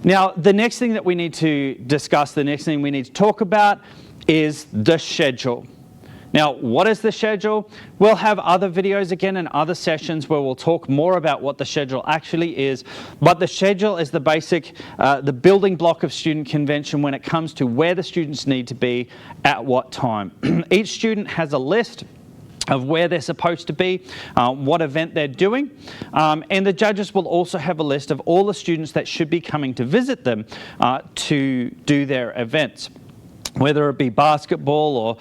Now, the next thing that we need to discuss, the next thing we need to talk about is the schedule. Now, what is the schedule? We'll have other videos again and other sessions where we'll talk more about what the schedule actually is, but the schedule is the basic, the building block of student convention when it comes to where the students need to be at what time. Each student has a list of where they're supposed to be, what event they're doing, and the judges will also have a list of all the students that should be coming to visit them to do their events. Whether it be basketball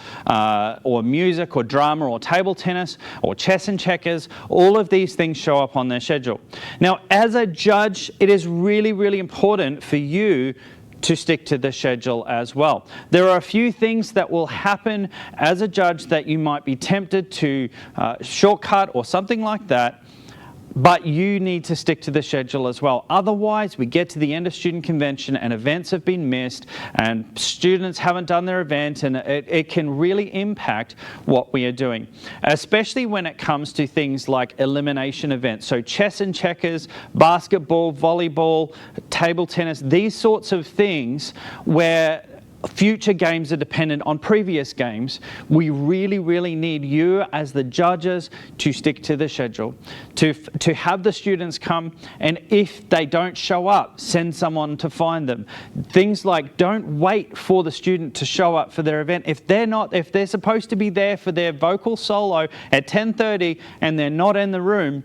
or music or drama or table tennis or chess and checkers, all of these things show up on their schedule. Now, as a judge, it is really, really important for you to stick to the schedule as well. There are a few things that will happen as a judge that you might be tempted to shortcut or something like that, but you need to stick to the schedule as well. Otherwise, we get to the end of student convention and events have been missed and students haven't done their event, and it can really impact what we are doing, especially when it comes to things like elimination events. So chess and checkers, basketball, volleyball, table tennis, these sorts of things where future games are dependent on previous games. We really, really need you as the judges to stick to the schedule, to have the students come, and if they don't show up, send someone to find them. Things like don't wait for the student to show up for their event. If they're supposed to be there for their vocal solo at 10:30 and they're not in the room,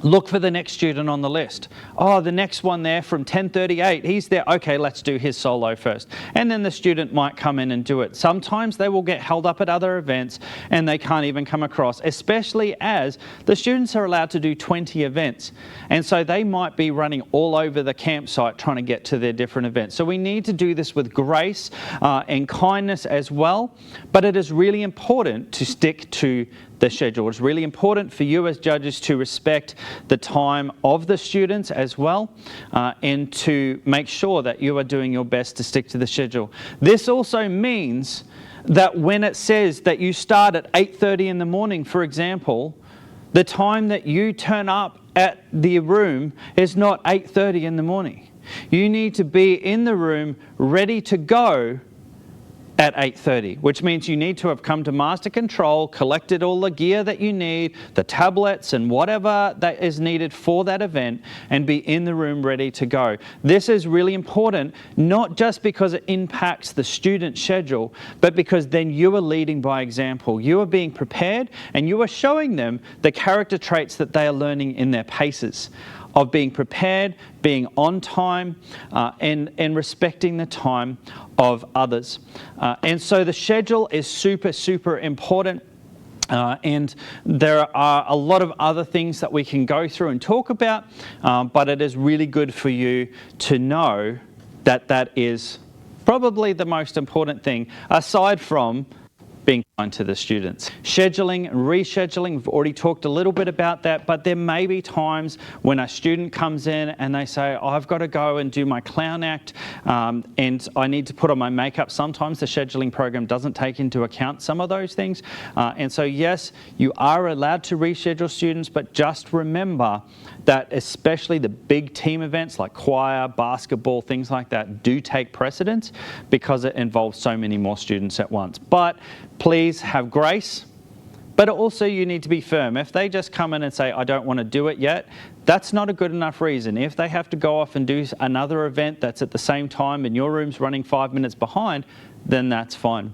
look for the next student on the list. Oh, the next one there from 10:38, he's there. Okay, let's do his solo first. And then the student might come in and do it. Sometimes they will get held up at other events and they can't even come across, especially as the students are allowed to do 20 events. And so they might be running all over the campsite trying to get to their different events. So we need to do this with grace and kindness as well. But it is really important to stick to the schedule. It's really important for you as judges to respect the time of the students as well, and to make sure that you are doing your best to stick to the schedule. This also means that when it says that you start at 8:30 in the morning, for example, the time that you turn up at the room is not 8:30 in the morning. You need to be in the room ready to go at 8:30, which means you need to have come to master control, collected all the gear that you need, the tablets and whatever that is needed for that event, and be in the room ready to go. This is really important, not just because it impacts the student schedule, but because then you are leading by example. You are being prepared and you are showing them the character traits that they are learning in their paces, of being prepared, being on time, and respecting the time of others. And so the schedule is super, super important. And there are a lot of other things that we can go through and talk about, but it is really good for you to know that that is probably the most important thing, aside from being kind to the students. Scheduling and rescheduling, we've already talked a little bit about that, but there may be times when a student comes in and they say, oh, I've got to go and do my clown act and I need to put on my makeup. Sometimes the scheduling program doesn't take into account some of those things. And so yes, you are allowed to reschedule students, but just remember that especially the big team events like choir, basketball, things like that do take precedence because it involves so many more students at once. But please have grace, but also you need to be firm. If they just come in and say, I don't want to do it yet, that's not a good enough reason. If they have to go off and do another event that's at the same time and your room's running 5 minutes behind, then that's fine.